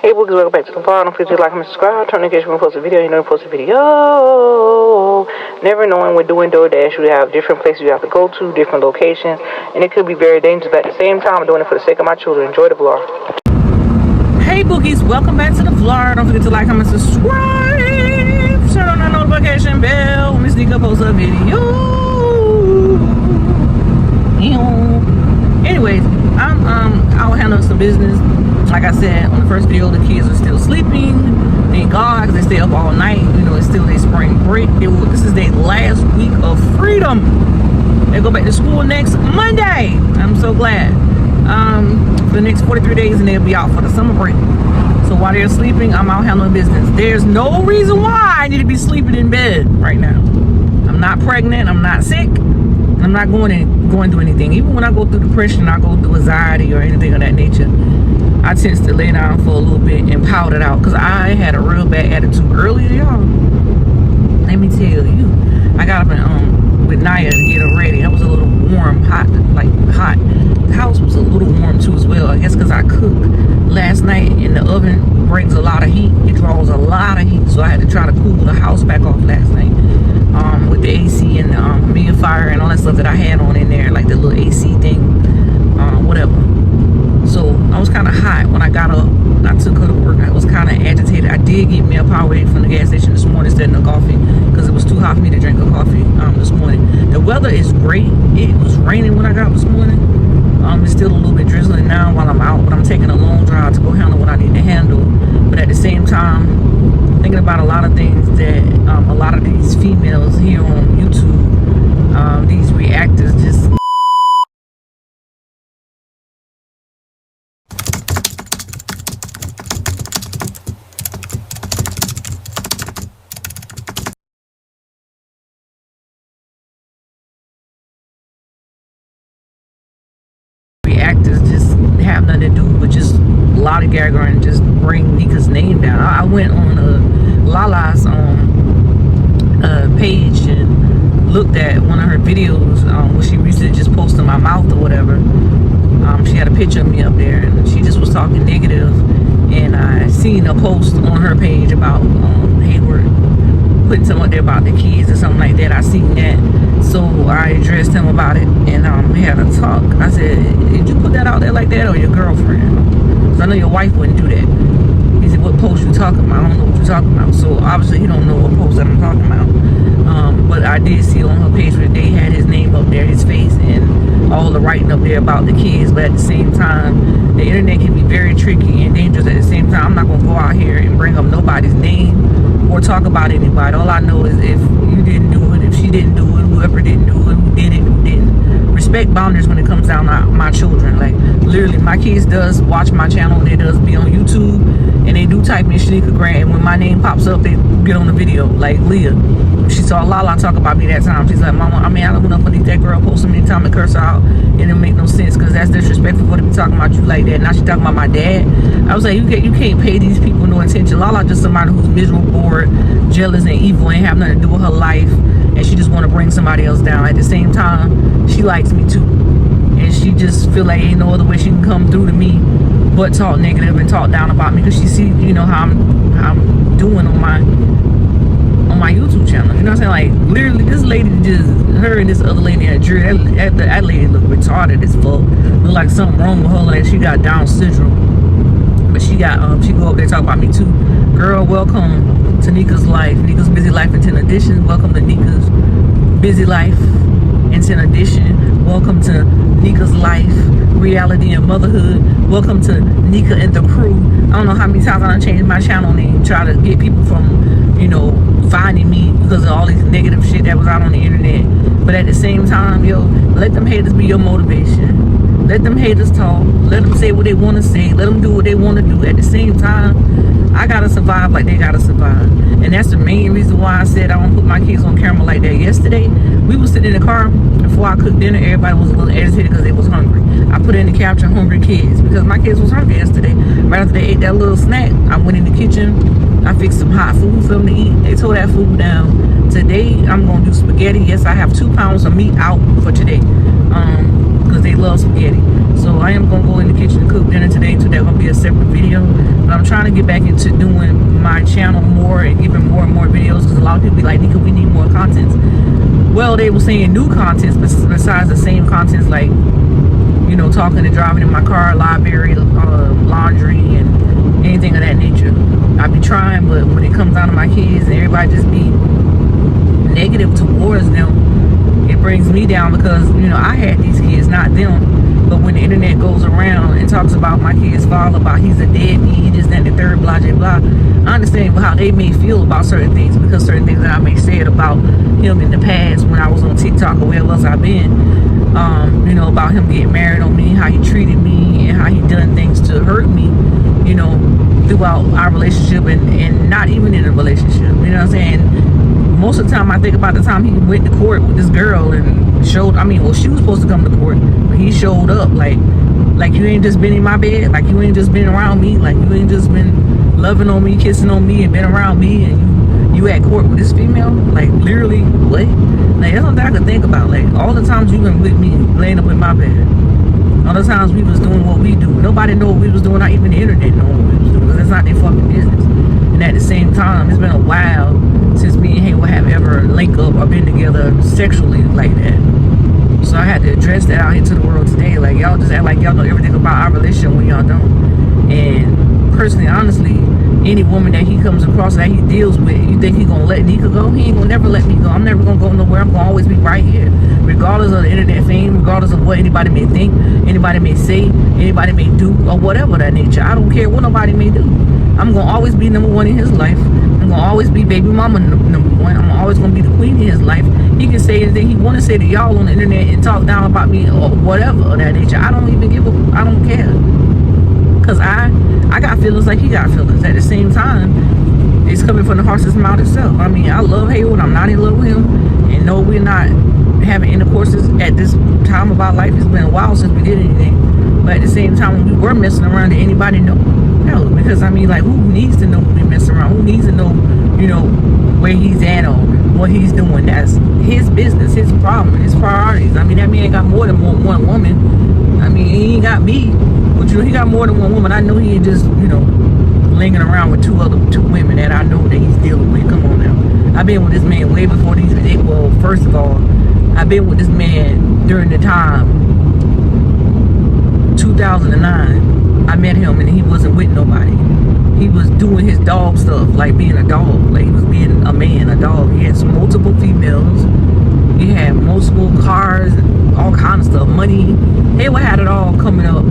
Hey boogies, welcome back to the vlog. Don't forget to like and subscribe. Turn notification when we post a video. You know we post a video. Never knowing when doing DoorDash, we have different places you have to go to, different locations, and it could be very dangerous. But at the same time, I'm doing it for the sake of my children. Enjoy the vlog. Hey boogies, welcome back to the vlog. Don't forget to like, comment, subscribe. Turn on the notification bell when we sneak up post a video. Anyways, I'm out handling some business. Like I said on the first video, the kids are still sleeping. Thank God, because they stay up all night. You know, it's still their spring break. This is their last week of freedom. They go back to school next Monday. I'm so glad. For the next 43 days, and they'll be out for the summer break. So while they're sleeping, I'm out handling business. There's no reason why I need to be sleeping in bed right now. I'm not pregnant. I'm not sick. I'm not going through anything. Even when I go through depression, I go through anxiety or anything of that nature, I tend to lay down for a little bit and pout it out, because I had a real bad attitude earlier, y'all. Let me tell you, I got up and with Naya to get her ready. It was a little warm, hot. The house was a little warm too as well. I guess because I cooked last night, and the oven brings a lot of heat. It draws a lot of heat, so I had to try to cool the house back off last night with the AC and the humidifier and all that stuff that I had on in there, like the little AC thing, whatever. So I was kind of hot when I got up. I took her to work. I was kind of agitated. I did get me a Powerade from the gas station this morning instead of the coffee, because it was too hot for me to drink a coffee this morning. The weather is great. It was raining when I got up this morning. It's still a little bit drizzling now while I'm out, but I'm taking a long drive to go handle what I need to handle. But at the same time, thinking about a lot of things that a lot of these females here on YouTube, these reactors just... have nothing to do but just lollygag her and just bring Nika's name down. I went on Lala's page and looked at one of her videos where she recently just posted my mouth or whatever. She had a picture of me up there, and she just was talking negative, and I seen a post on her page about Hayward putting something up there about the kids or something like that. I seen that, so I addressed him about it, and we had a talk. I said, did you put that out there like that, or your girlfriend? Because I know your wife wouldn't do that. He said, what post you talking about? I don't know what you're talking about. So obviously he don't know what post that I'm talking about. But I did see on her page where they had his name up there, his face, and all the writing up there about the kids. But at the same time, the internet can be very tricky and dangerous. At the same time, I'm not going to go out here and bring up nobody's name or talk about anybody. All I know is if you didn't do it, if she didn't do it, whoever didn't do it, who did it, who didn't. Respect boundaries when it comes down to my children. Like, literally, my kids does watch my channel, and they does be on YouTube, and they do type in Shanika Grant, and when my name pops up, they get on the video. Like Leah, she saw Lala talk about me that time. She's like, Mama, I mean, I don't know if that girl posted me time to curse her out, and it make no sense, because that's disrespectful for to be talking about you like that. Now she talking about my dad. I was like, you can't pay these people no attention. Lala just somebody who's miserable, bored, jealous, and evil, ain't have nothing to do with her life, and she just want to bring somebody else down. At the same time, she likes me too, and she just feel like ain't no other way she can come through to me but talk negative and talk down about me, because she see, you know, how I'm doing on my YouTube channel. You know what I'm saying? Like, literally, this lady just, her and this other lady in a jury, that lady look retarded as fuck. Look like something wrong with her, like she got Down syndrome. But she got she go up there talk about me too. Girl, welcome to Nika's life, Nika's busy life in 10 edition. Welcome to Nika's busy life in 10 edition. Welcome to Nika's life, reality and motherhood. Welcome to Nika and the crew. I don't know how many times I done changed my channel name, try to get people from, you know, finding me because of all these negative shit that was out on the internet. But at the same time, yo, let them haters be your motivation. Let them haters talk. Let them say what they want to say. Let them do what they want to do. At the same time, I gotta survive like they gotta survive. And that's the main reason why I said I don't put my kids on camera like that. Yesterday, we was sitting in the car before I cooked dinner. Everybody was a little agitated because they was hungry. I put in the caption, hungry kids, because my kids was hungry yesterday. Right after they ate that little snack, I went in the kitchen. I fixed some hot food for them to eat. They tore that food down. Today, I'm gonna do spaghetti. Yes, I have 2 pounds of meat out for today, because they love spaghetti. So So I am gonna go in the kitchen and cook dinner today. Today gonna be a separate video, but I'm trying to get back into doing my channel more and giving more and more videos, because a lot of people be like, Nika, we need more contents. Well, they were saying new contents besides the same contents, like, you know, talking and driving in my car, library, laundry, and anything of that nature. I be trying, but when it comes down to my kids and everybody just be negative towards them, it brings me down, because, you know, I had these kids, not them. But when the internet goes around and talks about my kid's father, about he's a deadbeat, he this, that, and the third, blah, blah, blah, I understand how they may feel about certain things, because certain things that I may say it about him in the past when I was on TikTok or wherever else I've been. You know, about him getting married on me, how he treated me, and how he done things to hurt me, you know, throughout our relationship, and not even in a relationship. You know what I'm saying? Most of the time I think about the time he went to court with this girl and showed, I mean, well, she was supposed to come to court, but he showed up like you ain't just been in my bed, like you ain't just been around me, like you ain't just been loving on me, kissing on me, and been around me, and you at court with this female. Like, literally, what? Like, that's something I could think about. Like, all the times you been with me, laying up in my bed, all the times we was doing what we do, nobody know what we was doing, not even the internet know what we was doing, because it's not their fucking business. And at the same time, it's been a while since me and Hayward have ever linked up or been together sexually like that. So I had to address that out here to the world today. Like, y'all just act like y'all know everything about our relationship when y'all don't. And personally, honestly, any woman that he comes across that he deals with, you think he gonna let Nika go? He ain't gonna never let me go. I'm never gonna go nowhere. I'm gonna always be right here, regardless of the internet fame, regardless of what anybody may think, anybody may say, anybody may do, or whatever that nature. I don't care what nobody may do. I'm gonna always be number one in his life. I'm gonna always be baby mama number one. I'm always gonna be the queen in his life. He can say anything he wanna say to y'all on the internet and talk down about me or whatever of that nature. I don't even give a, I don't care. Cause I got feelings like he got feelings. At the same time, it's coming from the horse's mouth itself. I mean, I love Hayward. I'm not in love with him. And no, we're not having intercourses at this time of our life. It's been a while since we did anything. But at the same time, when we were messing around, did anybody know? No, because I mean, like, who needs to know when we mess around? Who needs to know, you know, where he's at or what he's doing? That's his business, his problem, his priorities. I mean, that man got more than one woman. I mean, he ain't got me. But you know, he got more than one woman. I know he ain't just, you know, lingering around with two women that I know that he's dealing with. Come on now. I've been with this man way before these. Well, first of all, I've been with this man during the time 2009. I met him and he wasn't with nobody. He was doing his dog stuff, like being a dog. Like he was being a man, a dog. He had multiple females. He had multiple cars, all kind of stuff, money. Hayward had it all coming up.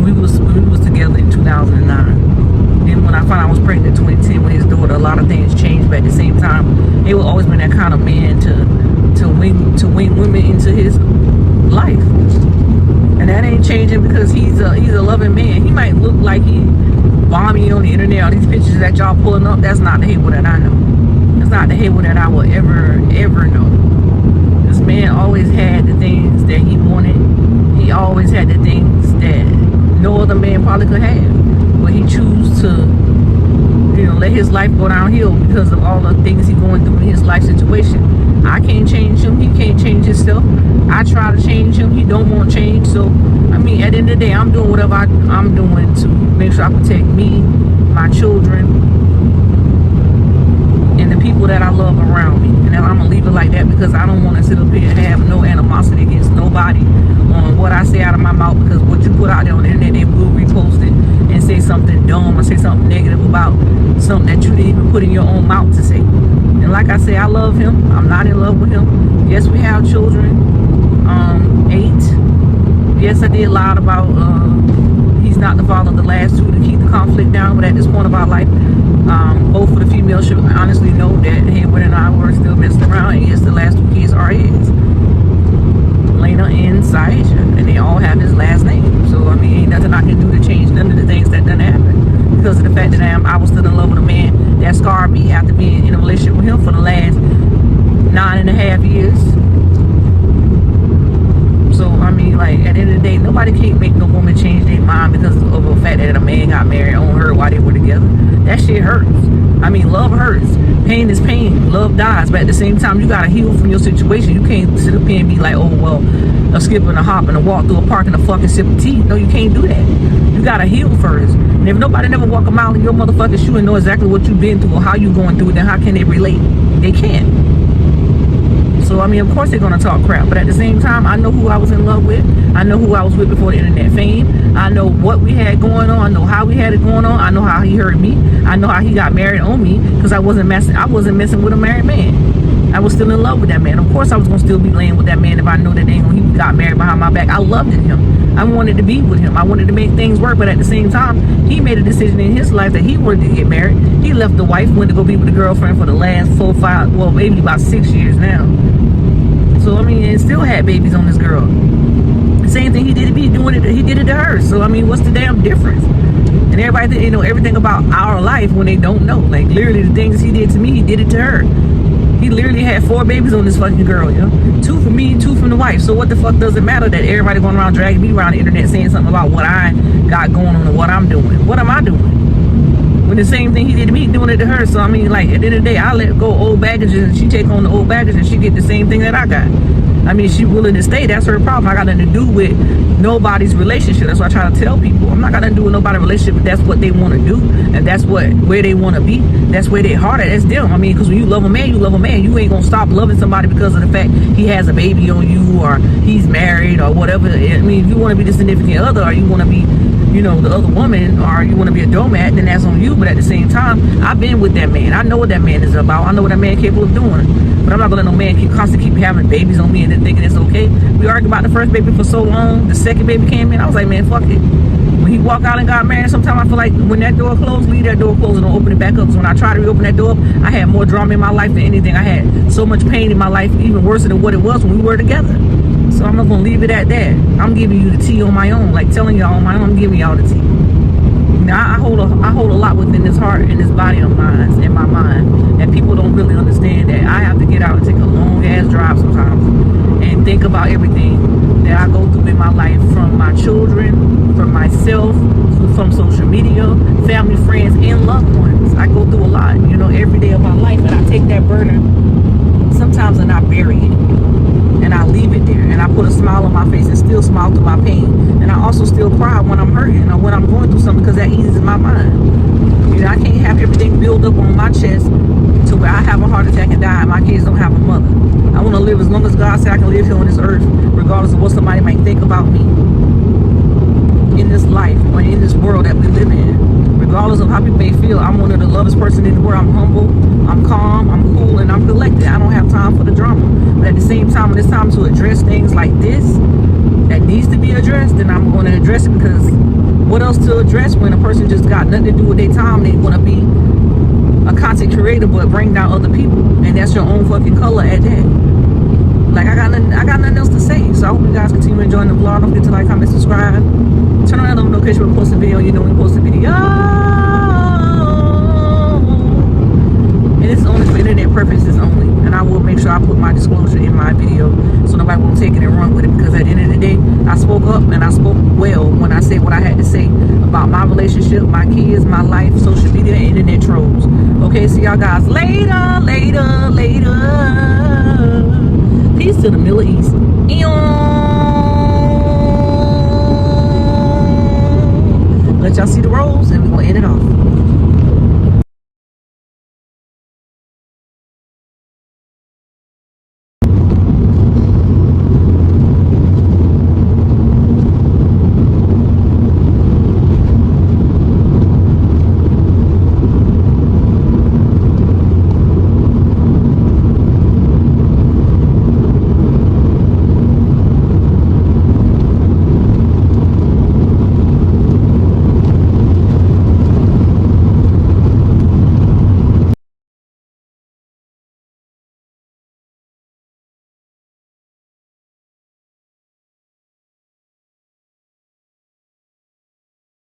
We was together in 2009. Then when I found out I was pregnant in 2010 with his daughter, a lot of things changed. But at the same time, he was always been that kind of man to wing women into his life. And that ain't changing, because he's a loving man. He might look like he balmy on the internet. All these pictures that y'all pulling up, that's not the Hayward that I know. That's not the Hayward that I will ever know. This man always had the things that he wanted. He always had the things that no other man probably could have, but he choose to, you know, let his life go downhill because of all the things he's going through in his life situation. I can't change him. He can't change himself. I try to change him. He don't want change. So, I mean, at the end of the day, I'm doing whatever I'm doing to make sure I protect me, my children, and the people that I love around me. And I'm gonna leave it like that, because I don't want to sit up here and have no animosity against nobody on what I say out of my mouth, because what you put out there on the internet, they will repost it and say something dumb or say something negative about something that you didn't even put in your own mouth to say. And like I say, I love him. I'm not in love with him. Yes, we have children. 8. Yes, I did lie about he's not the father of the last 2 to keep the conflict down. But at this point of our life, both of the females should honestly know that Hayward and I were still messing around. And yes, the last 2 kids are his, Lena and Saisha, and they all have his last name. So I mean, ain't nothing I can do to change none of the things that done happened, because of the fact that I was still in love with a man that scarred me after being in a relationship with him for the last 9.5 years. So I mean, like, at the end of the day, nobody can't make no woman change their mind because of the fact that a man got married on her while they were together. That shit hurts. I mean, love hurts. Pain is pain. Love dies. But at the same time, you gotta heal from your situation. You can't sit up here and be like, oh, well, a skip and a hop and a walk through a park and a fucking sip of tea. No, you can't do that. You gotta heal first. And if nobody never walk a mile in your motherfucking shoe and know exactly what you've been through or how you going through it, then how can they relate? They can't. So, I mean, of course they're going to talk crap. But at the same time, I know who I was in love with. I know who I was with before the internet fame. I know what we had going on. I know how we had it going on. I know how he hurt me. I know how he got married on me because I wasn't messing with a married man. I was still in love with that man. Of course I was going to still be laying with that man if I know that he got married behind my back. I loved him. I wanted to be with him. I wanted to make things work. But at the same time, he made a decision in his life that he wanted to get married. He left the wife, went to go be with the girlfriend for the last 4, 5, well, maybe about 6 years now. So, I mean, and still had babies on this girl. The same thing he did it to her. So, I mean, what's the damn difference? And everybody think they know everything about our life when they don't know. Like, literally, the things he did to me, he did it to her. He literally had 4 babies on this fucking girl, yo. 2 from me, 2 from the wife. So what the fuck does it matter that everybody going around dragging me around the internet saying something about what I got going on and what I'm doing? What am I doing? When the same thing he did to me, doing it to her. So, I mean, like, at the end of the day, I let go old baggage and she take on the old baggage and she get the same thing that I got. I mean, she willing to stay. That's her problem. I got nothing to do with nobody's relationship. That's why I try to tell people. I'm not got nothing to do with nobody's relationship, but that's what they want to do. And that's where they want to be. That's where they heart at. That's them. I mean, because when you love a man, you love a man. You ain't going to stop loving somebody because of the fact he has a baby on you or he's married or whatever. I mean, if you want to be the significant other or you want to be, you know, the other woman or you want to be a doormat, then that's on you. But at the same time, I've been with that man. I know what that man is about. I know what that man capable of doing. But I'm not gonna let no man constantly keep having babies on me and then thinking it's okay. We argued about the first baby for so long. The second baby came in. I was like, man, fuck it. When he walked out and got married, sometimes I feel like when that door closed, leave that door closed and don't open it back up. Because when I try to reopen that door, I had more drama in my life than anything. I had so much pain in my life, even worse than what it was when we were together. So I'm not gonna leave it at that. I'm giving you the tea on my own, like telling y'all on my own. I'm giving y'all the tea. Now, I hold a lot within this heart and this body of mine, in my mind, and people don't really understand that I have to get out and take a long ass drive sometimes and think about everything that I go through in my life, from my children, from myself, from social media, family, friends, and loved ones. I go through a lot, you know, every day of my life, and I take that burden sometimes and I bury it. And I leave it there, and I put a smile on my face and still smile through my pain. And I also still cry when I'm hurting or when I'm going through something, because that eases my mind. You know, I can't have everything build up on my chest to where I have a heart attack and die and my kids don't have a mother. I want to live as long as God said I can live here on this earth, regardless of what somebody might think about me in this life or in this world that we live in. Regardless of how people may feel, I'm one of the lovest person in the world. I'm humble, I'm calm, I'm cool, and I'm collected. I don't have time for the drama. But at the same time, when it's time to address things like this that needs to be addressed, then I'm going to address it, because what else to address when a person just got nothing to do with their time? They want to be a content creator but bring down other people, and that's your own fucking color at that. Like, I got nothing else to say. So I hope you guys continue enjoying the vlog. Don't forget to like, comment, subscribe. Turn on the notification when we post a video. You know when we post a video. And this is only for internet purposes only. And I will make sure I put my disclosure in my video so nobody won't take it and run with it. Because at the end of the day, I spoke up and I spoke well when I said what I had to say about my relationship, my kids, my life, social media, and internet trolls. Okay, see y'all guys later. Peace to the Middle East. Let y'all see the rolls and we're going to end it off.